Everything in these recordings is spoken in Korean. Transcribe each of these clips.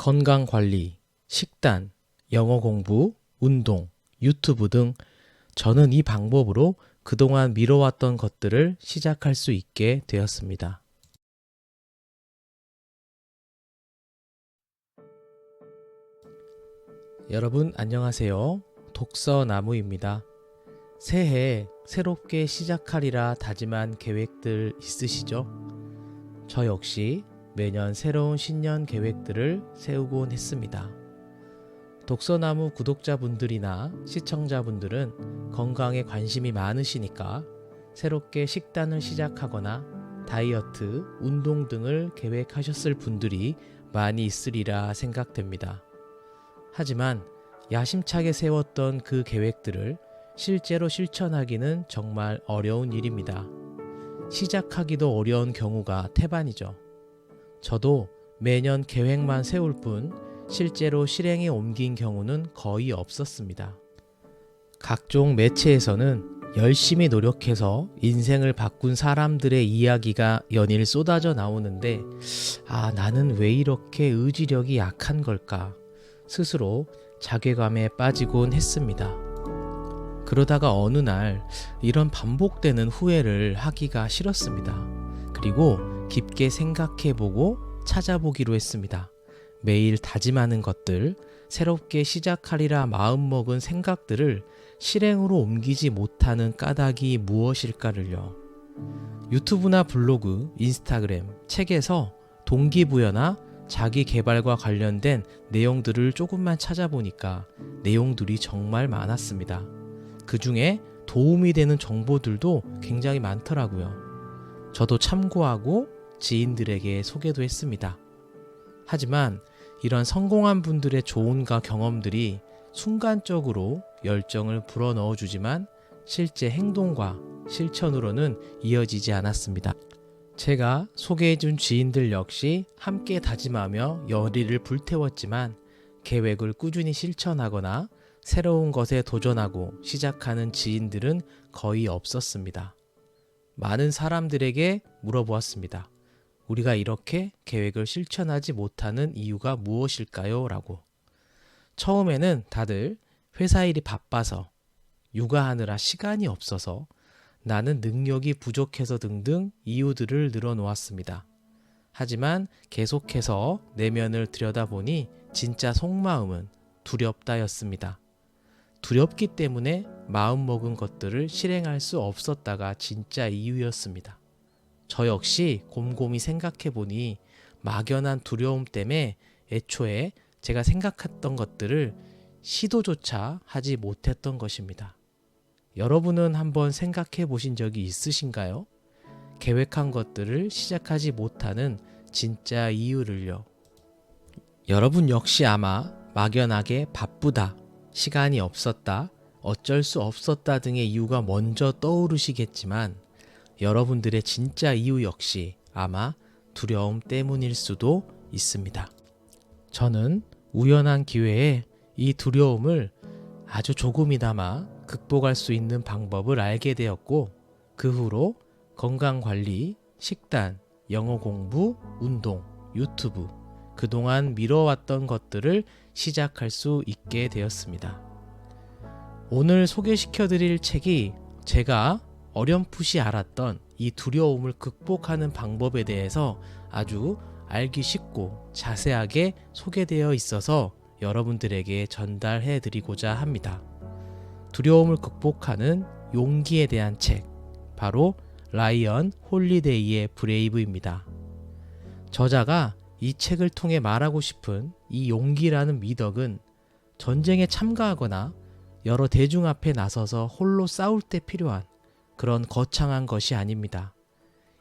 건강관리, 식단, 영어 공부, 운동, 유튜브 등 저는 이 방법으로 그동안 미뤄왔던 것들을 시작할 수 있게 되었습니다. 여러분 안녕하세요. 독서나무입니다. 새해 새롭게 시작하리라 다짐한 계획들 있으시죠? 저 역시 매년 새로운 신년 계획들을 세우곤 했습니다. 독서나무 구독자분들이나 시청자분들은 건강에 관심이 많으시니까 새롭게 식단을 시작하거나 다이어트, 운동 등을 계획하셨을 분들이 많이 있으리라 생각됩니다. 하지만 야심차게 세웠던 그 계획들을 실제로 실천하기는 정말 어려운 일입니다. 시작하기도 어려운 경우가 태반이죠. 저도 매년 계획만 세울 뿐 실제로 실행에 옮긴 경우는 거의 없었습니다. 각종 매체에서는 열심히 노력해서 인생을 바꾼 사람들의 이야기가 연일 쏟아져 나오는데 나는 왜 이렇게 의지력이 약한 걸까? 스스로 자괴감에 빠지곤 했습니다. 그러다가 어느 날 이런 반복되는 후회를 하기가 싫었습니다. 그리고 깊게 생각해보고 찾아보기로 했습니다. 매일 다짐하는 것들, 새롭게 시작하리라 마음먹은 생각들을 실행으로 옮기지 못하는 까닭이 무엇일까를요. 유튜브나 블로그, 인스타그램, 책에서 동기부여나 자기 개발과 관련된 내용들을 조금만 찾아보니까 내용들이 정말 많았습니다. 그 중에 도움이 되는 정보들도 굉장히 많더라고요. 저도 참고하고 지인들에게 소개도 했습니다. 하지만 이런 성공한 분들의 조언과 경험들이 순간적으로 열정을 불어넣어 주지만 실제 행동과 실천으로는 이어지지 않았습니다. 제가 소개해준 지인들 역시 함께 다짐하며 열의를 불태웠지만 계획을 꾸준히 실천하거나 새로운 것에 도전하고 시작하는 지인들은 거의 없었습니다. 많은 사람들에게 물어보았습니다. 우리가 이렇게 계획을 실천하지 못하는 이유가 무엇일까요? 라고. 처음에는 다들 회사 일이 바빠서, 육아하느라 시간이 없어서, 나는 능력이 부족해서 등등 이유들을 늘어놓았습니다. 하지만 계속해서 내면을 들여다보니 진짜 속마음은 두렵다였습니다. 두렵기 때문에 마음먹은 것들을 실행할 수 없었다가 진짜 이유였습니다. 저 역시 곰곰이 생각해보니 막연한 두려움 때문에 애초에 제가 생각했던 것들을 시도조차 하지 못했던 것입니다. 여러분은 한번 생각해 보신 적이 있으신가요? 계획한 것들을 시작하지 못하는 진짜 이유를요. 여러분 역시 아마 막연하게 바쁘다, 시간이 없었다, 어쩔 수 없었다 등의 이유가 먼저 떠오르시겠지만 여러분들의 진짜 이유 역시 아마 두려움 때문일 수도 있습니다. 저는 우연한 기회에 이 두려움을 아주 조금이나마 극복할 수 있는 방법을 알게 되었고 그 후로 건강관리, 식단, 영어 공부, 운동, 유튜브 그동안 미뤄왔던 것들을 시작할 수 있게 되었습니다. 오늘 소개시켜드릴 책이 제가 어렴풋이 알았던 이 두려움을 극복하는 방법에 대해서 아주 알기 쉽고 자세하게 소개되어 있어서 여러분들에게 전달해 드리고자 합니다. 두려움을 극복하는 용기에 대한 책, 바로 라이언 홀리데이의 브레이브입니다. 저자가 이 책을 통해 말하고 싶은 이 용기라는 미덕은 전쟁에 참가하거나 여러 대중 앞에 나서서 홀로 싸울 때 필요한 그런 거창한 것이 아닙니다.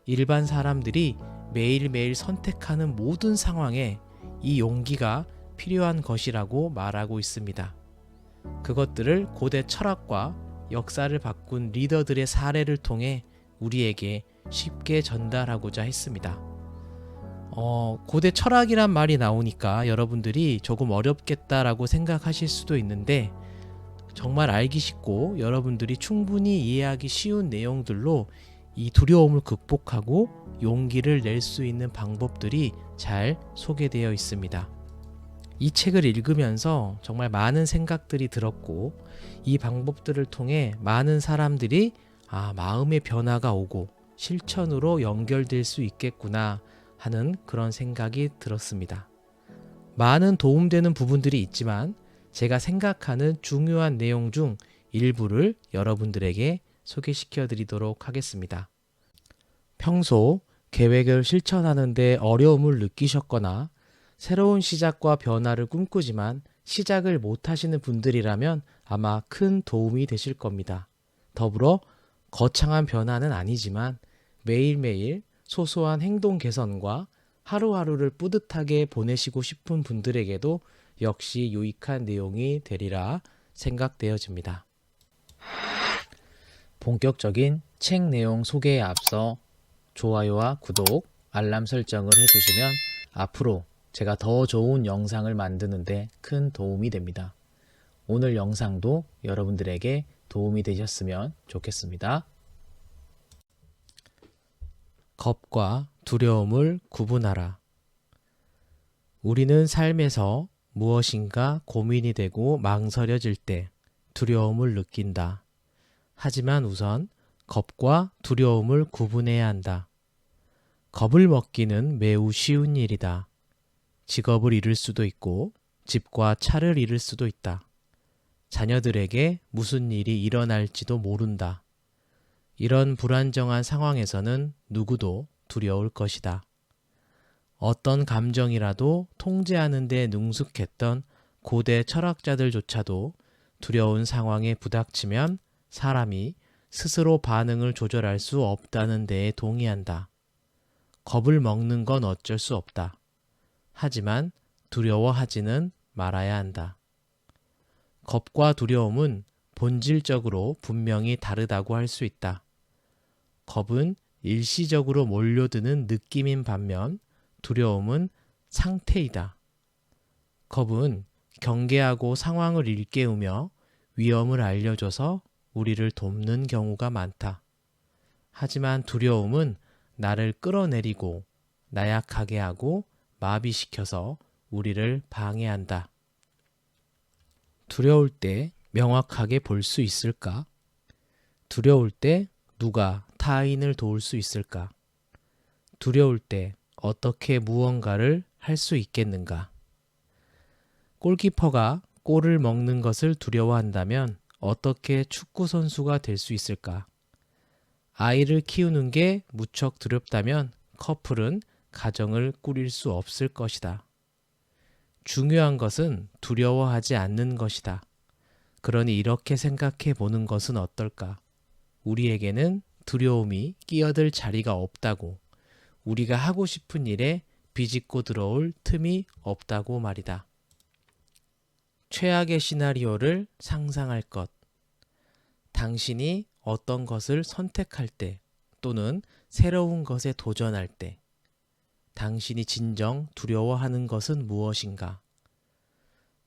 일반 사람들이 매일매일 선택하는 모든 상황에 이 용기가 필요한 것이라고 말하고 있습니다. 그것들을 고대 철학과 역사를 바꾼 리더들의 사례를 통해 우리에게 쉽게 전달하고자 했습니다. 고대 철학이란 말이 나오니까 여러분들이 조금 어렵겠다라고 생각하실 수도 있는데 정말 알기 쉽고 여러분들이 충분히 이해하기 쉬운 내용들로 이 두려움을 극복하고 용기를 낼 수 있는 방법들이 잘 소개되어 있습니다. 이 책을 읽으면서 정말 많은 생각들이 들었고 이 방법들을 통해 많은 사람들이 마음의 변화가 오고 실천으로 연결될 수 있겠구나 하는 그런 생각이 들었습니다. 많은 도움되는 부분들이 있지만 제가 생각하는 중요한 내용 중 일부를 여러분들에게 소개시켜 드리도록 하겠습니다. 평소 계획을 실천하는 데 어려움을 느끼셨거나 새로운 시작과 변화를 꿈꾸지만 시작을 못 하시는 분들이라면 아마 큰 도움이 되실 겁니다. 더불어 거창한 변화는 아니지만 매일매일 소소한 행동 개선과 하루하루를 뿌듯하게 보내시고 싶은 분들에게도 역시 유익한 내용이 되리라 생각되어집니다. 본격적인 책 내용 소개에 앞서 좋아요와 구독, 알람 설정을 해주시면 앞으로 제가 더 좋은 영상을 만드는데 큰 도움이 됩니다. 오늘 영상도 여러분들에게 도움이 되셨으면 좋겠습니다. 겁과 두려움을 구분하라. 우리는 삶에서 무엇인가 고민이 되고 망설여질 때 두려움을 느낀다. 하지만 우선 겁과 두려움을 구분해야 한다. 겁을 먹기는 매우 쉬운 일이다. 직업을 잃을 수도 있고 집과 차를 잃을 수도 있다. 자녀들에게 무슨 일이 일어날지도 모른다. 이런 불안정한 상황에서는 누구도 두려울 것이다. 어떤 감정이라도 통제하는 데 능숙했던 고대 철학자들조차도 두려운 상황에 부닥치면 사람이 스스로 반응을 조절할 수 없다는 데에 동의한다. 겁을 먹는 건 어쩔 수 없다. 하지만 두려워하지는 말아야 한다. 겁과 두려움은 본질적으로 분명히 다르다고 할 수 있다. 겁은 일시적으로 몰려드는 느낌인 반면 두려움은 상태이다. 겁은 경계하고 상황을 일깨우며 위험을 알려줘서 우리를 돕는 경우가 많다. 하지만 두려움은 나를 끌어내리고 나약하게 하고 마비시켜서 우리를 방해한다. 두려울 때 명확하게 볼 수 있을까? 두려울 때 누가 타인을 도울 수 있을까? 두려울 때 어떻게 무언가를 할 수 있겠는가? 골키퍼가 골을 먹는 것을 두려워한다면 어떻게 축구 선수가 될 수 있을까? 아이를 키우는 게 무척 두렵다면 커플은 가정을 꾸릴 수 없을 것이다. 중요한 것은 두려워하지 않는 것이다. 그러니 이렇게 생각해 보는 것은 어떨까? 우리에게는 두려움이 끼어들 자리가 없다고, 우리가 하고 싶은 일에 비집고 들어올 틈이 없다고 말이다. 최악의 시나리오를 상상할 것. 당신이 어떤 것을 선택할 때 또는 새로운 것에 도전할 때 당신이 진정 두려워하는 것은 무엇인가?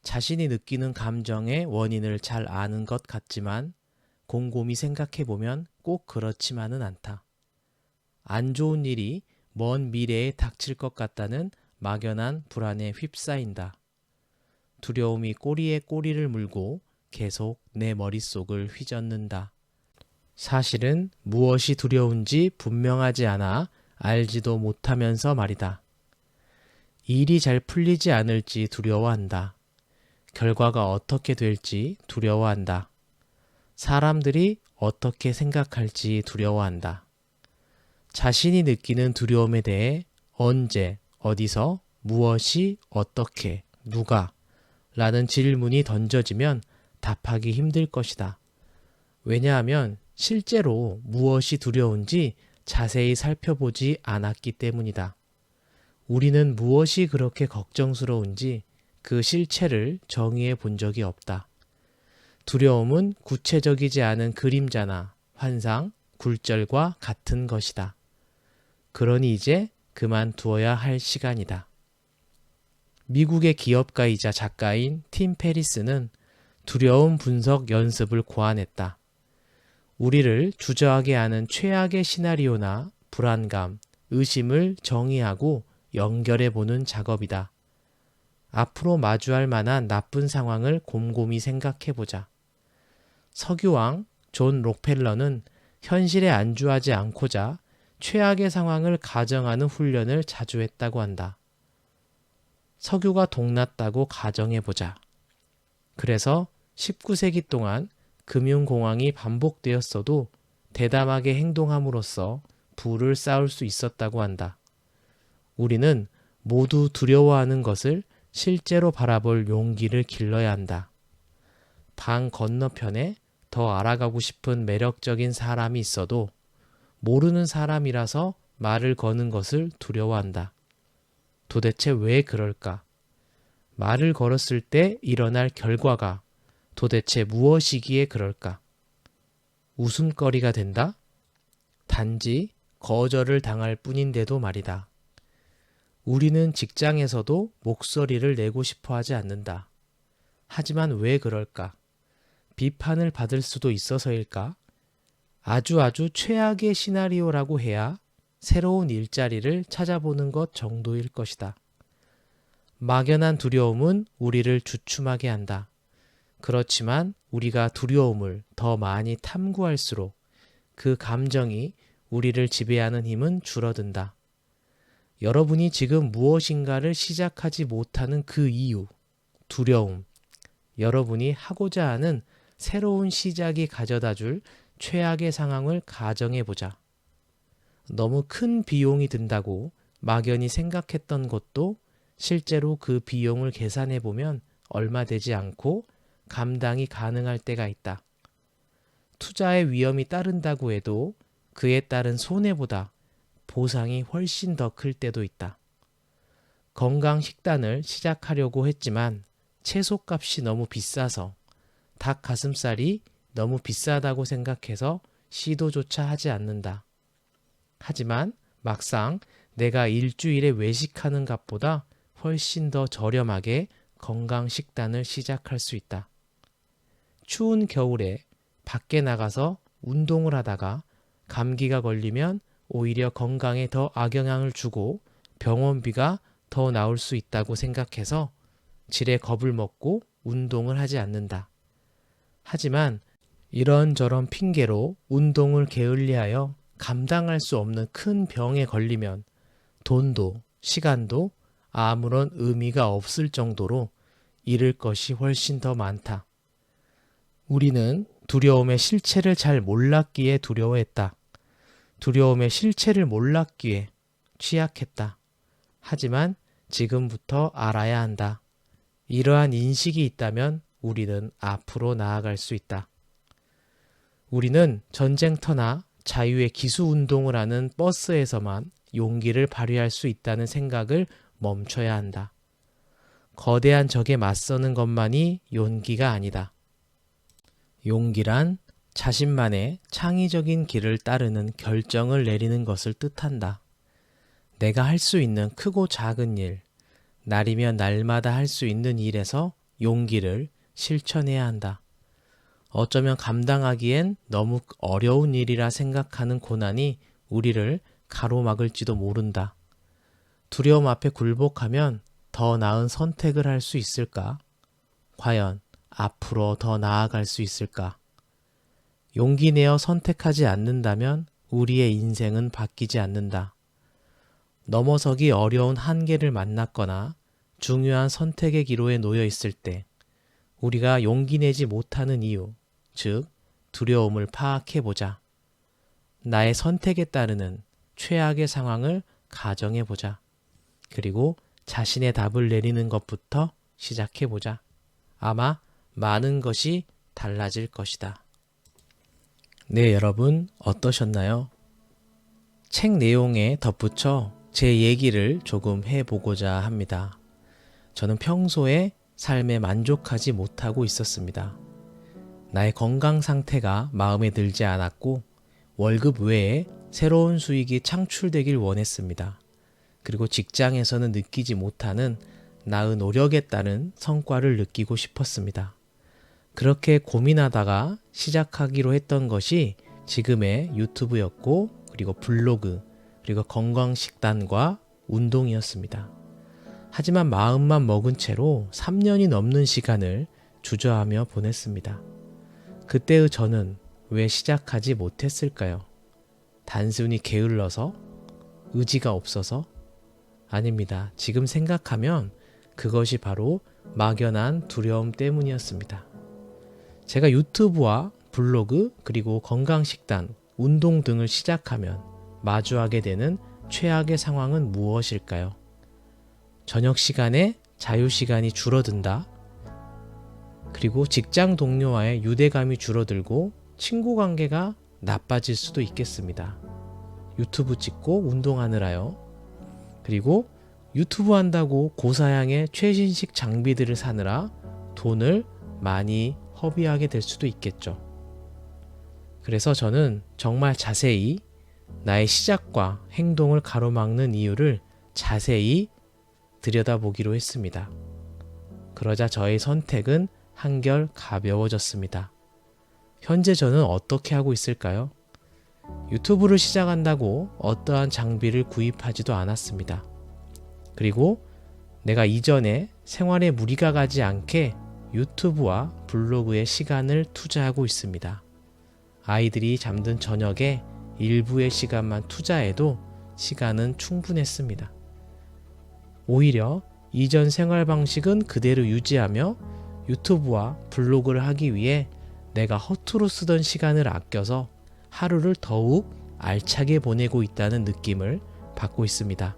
자신이 느끼는 감정의 원인을 잘 아는 것 같지만 곰곰이 생각해 보면 꼭 그렇지만은 않다. 안 좋은 일이 먼 미래에 닥칠 것 같다는 막연한 불안에 휩싸인다. 두려움이 꼬리에 꼬리를 물고 계속 내 머릿속을 휘젓는다. 사실은 무엇이 두려운지 분명하지 않아 알지도 못하면서 말이다. 일이 잘 풀리지 않을지 두려워한다. 결과가 어떻게 될지 두려워한다. 사람들이 어떻게 생각할지 두려워한다. 자신이 느끼는 두려움에 대해 언제, 어디서, 무엇이, 어떻게, 누가 라는 질문이 던져지면 답하기 힘들 것이다. 왜냐하면 실제로 무엇이 두려운지 자세히 살펴보지 않았기 때문이다. 우리는 무엇이 그렇게 걱정스러운지 그 실체를 정의해 본 적이 없다. 두려움은 구체적이지 않은 그림자나 환상, 굴절과 같은 것이다. 그러니 이제 그만두어야 할 시간이다. 미국의 기업가이자 작가인 팀 페리스는 두려움 분석 연습을 고안했다. 우리를 주저하게 하는 최악의 시나리오나 불안감, 의심을 정의하고 연결해 보는 작업이다. 앞으로 마주할 만한 나쁜 상황을 곰곰이 생각해 보자. 석유왕 존 록펠러는 현실에 안주하지 않고자 최악의 상황을 가정하는 훈련을 자주 했다고 한다. 석유가 동났다고 가정해 보자. 그래서 19세기 동안 금융공황이 반복되었어도 대담하게 행동함으로써 부를 쌓을 수 있었다고 한다. 우리는 모두 두려워하는 것을 실제로 바라볼 용기를 길러야 한다. 방 건너편에 더 알아가고 싶은 매력적인 사람이 있어도 모르는 사람이라서 말을 거는 것을 두려워한다. 도대체 왜 그럴까? 말을 걸었을 때 일어날 결과가 도대체 무엇이기에 그럴까? 웃음거리가 된다? 단지 거절을 당할 뿐인데도 말이다. 우리는 직장에서도 목소리를 내고 싶어 하지 않는다. 하지만 왜 그럴까? 비판을 받을 수도 있어서일까? 아주 최악의 시나리오라고 해야 새로운 일자리를 찾아보는 것 정도일 것이다. 막연한 두려움은 우리를 주춤하게 한다. 그렇지만 우리가 두려움을 더 많이 탐구할수록 그 감정이 우리를 지배하는 힘은 줄어든다. 여러분이 지금 무엇인가를 시작하지 못하는 그 이유, 두려움, 여러분이 하고자 하는 새로운 시작이 가져다 줄 최악의 상황을 가정해 보자. 너무 큰 비용이 든다고 막연히 생각했던 것도 실제로 그 비용을 계산해 보면 얼마 되지 않고 감당이 가능할 때가 있다. 투자의 위험이 따른다고 해도 그에 따른 손해보다 보상이 훨씬 더 클 때도 있다. 건강 식단을 시작하려고 했지만 채소값이 너무 비싸서 닭 가슴살이 너무 비싸다고 생각해서 시도조차 하지 않는다. 하지만 막상 내가 일주일에 외식하는 값보다 훨씬 더 저렴하게 건강 식단을 시작할 수 있다. 추운 겨울에 밖에 나가서 운동을 하다가 감기가 걸리면 오히려 건강에 더 악영향을 주고 병원비가 더 나올 수 있다고 생각해서 지레 겁을 먹고 운동을 하지 않는다. 하지만 이런저런 핑계로 운동을 게을리하여 감당할 수 없는 큰 병에 걸리면 돈도 시간도 아무런 의미가 없을 정도로 잃을 것이 훨씬 더 많다. 우리는 두려움의 실체를 잘 몰랐기에 두려워했다. 두려움의 실체를 몰랐기에 취약했다. 하지만 지금부터 알아야 한다. 이러한 인식이 있다면 우리는 앞으로 나아갈 수 있다. 우리는 전쟁터나 자유의 기수 운동을 하는 버스에서만 용기를 발휘할 수 있다는 생각을 멈춰야 한다. 거대한 적에 맞서는 것만이 용기가 아니다. 용기란 자신만의 창의적인 길을 따르는 결정을 내리는 것을 뜻한다. 내가 할 수 있는 크고 작은 일, 날이면 날마다 할 수 있는 일에서 용기를 실천해야 한다. 어쩌면 감당하기엔 너무 어려운 일이라 생각하는 고난이 우리를 가로막을지도 모른다. 두려움 앞에 굴복하면 더 나은 선택을 할 수 있을까? 과연 앞으로 더 나아갈 수 있을까? 용기 내어 선택하지 않는다면 우리의 인생은 바뀌지 않는다. 넘어서기 어려운 한계를 만났거나 중요한 선택의 기로에 놓여 있을 때 우리가 용기 내지 못하는 이유, 즉 두려움을 파악해보자. 나의 선택에 따르는 최악의 상황을 가정해보자. 그리고 자신의 답을 내리는 것부터 시작해보자. 아마 많은 것이 달라질 것이다. 네, 여러분 어떠셨나요? 책 내용에 덧붙여 제 얘기를 조금 해보고자 합니다. 저는 평소에 삶에 만족하지 못하고 있었습니다. 나의 건강 상태가 마음에 들지 않았고 월급 외에 새로운 수익이 창출되길 원했습니다. 그리고 직장에서는 느끼지 못하는 나의 노력에 따른 성과를 느끼고 싶었습니다. 그렇게 고민하다가 시작하기로 했던 것이 지금의 유튜브였고 그리고 블로그 그리고 건강식단과 운동이었습니다. 하지만 마음만 먹은 채로 3년이 넘는 시간을 주저하며 보냈습니다. 그때의 저는 왜 시작하지 못했을까요? 단순히 게을러서? 의지가 없어서? 아닙니다. 지금 생각하면 그것이 바로 막연한 두려움 때문이었습니다. 제가 유튜브와 블로그 그리고 건강식단, 운동 등을 시작하면 마주하게 되는 최악의 상황은 무엇일까요? 저녁 시간에 자유시간이 줄어든다. 그리고 직장 동료와의 유대감이 줄어들고 친구 관계가 나빠질 수도 있겠습니다. 유튜브 찍고 운동하느라요. 그리고 유튜브 한다고 고사양의 최신식 장비들을 사느라 돈을 많이 허비하게 될 수도 있겠죠. 그래서 저는 정말 자세히 나의 시작과 행동을 가로막는 이유를 자세히 들여다보기로 했습니다. 그러자 저의 선택은 한결 가벼워졌습니다. 현재 저는 어떻게 하고 있을까요? 유튜브를 시작한다고 어떠한 장비를 구입하지도 않았습니다. 그리고 내가 이전에 생활에 무리가 가지 않게 유튜브와 블로그에 시간을 투자하고 있습니다. 아이들이 잠든 저녁에 일부의 시간만 투자해도 시간은 충분했습니다. 오히려 이전 생활 방식은 그대로 유지하며 유튜브와 블로그를 하기 위해 내가 허투루 쓰던 시간을 아껴서 하루를 더욱 알차게 보내고 있다는 느낌을 받고 있습니다.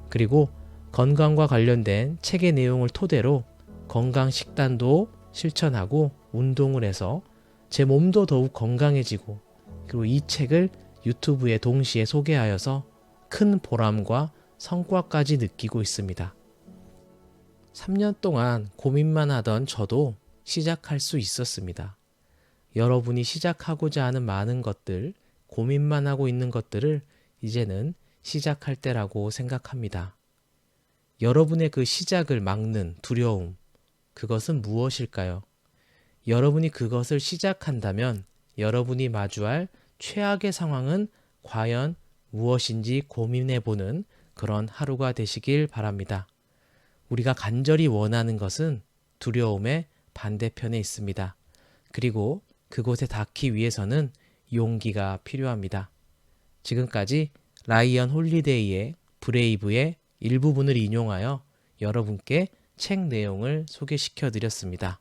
그리고 건강과 관련된 책의 내용을 토대로 건강 식단도 실천하고 운동을 해서 제 몸도 더욱 건강해지고, 그리고 이 책을 유튜브에 동시에 소개하여서 큰 보람과 성과까지 느끼고 있습니다. 3년 동안 고민만 하던 저도 시작할 수 있었습니다. 여러분이 시작하고자 하는 많은 것들, 고민만 하고 있는 것들을 이제는 시작할 때라고 생각합니다. 여러분의 그 시작을 막는 두려움, 그것은 무엇일까요? 여러분이 그것을 시작한다면 여러분이 마주할 최악의 상황은 과연 무엇인지 고민해보는 그런 하루가 되시길 바랍니다. 우리가 간절히 원하는 것은 두려움의 반대편에 있습니다. 그리고 그곳에 닿기 위해서는 용기가 필요합니다. 지금까지 라이언 홀리데이의 브레이브의 일부분을 인용하여 여러분께 책 내용을 소개시켜 드렸습니다.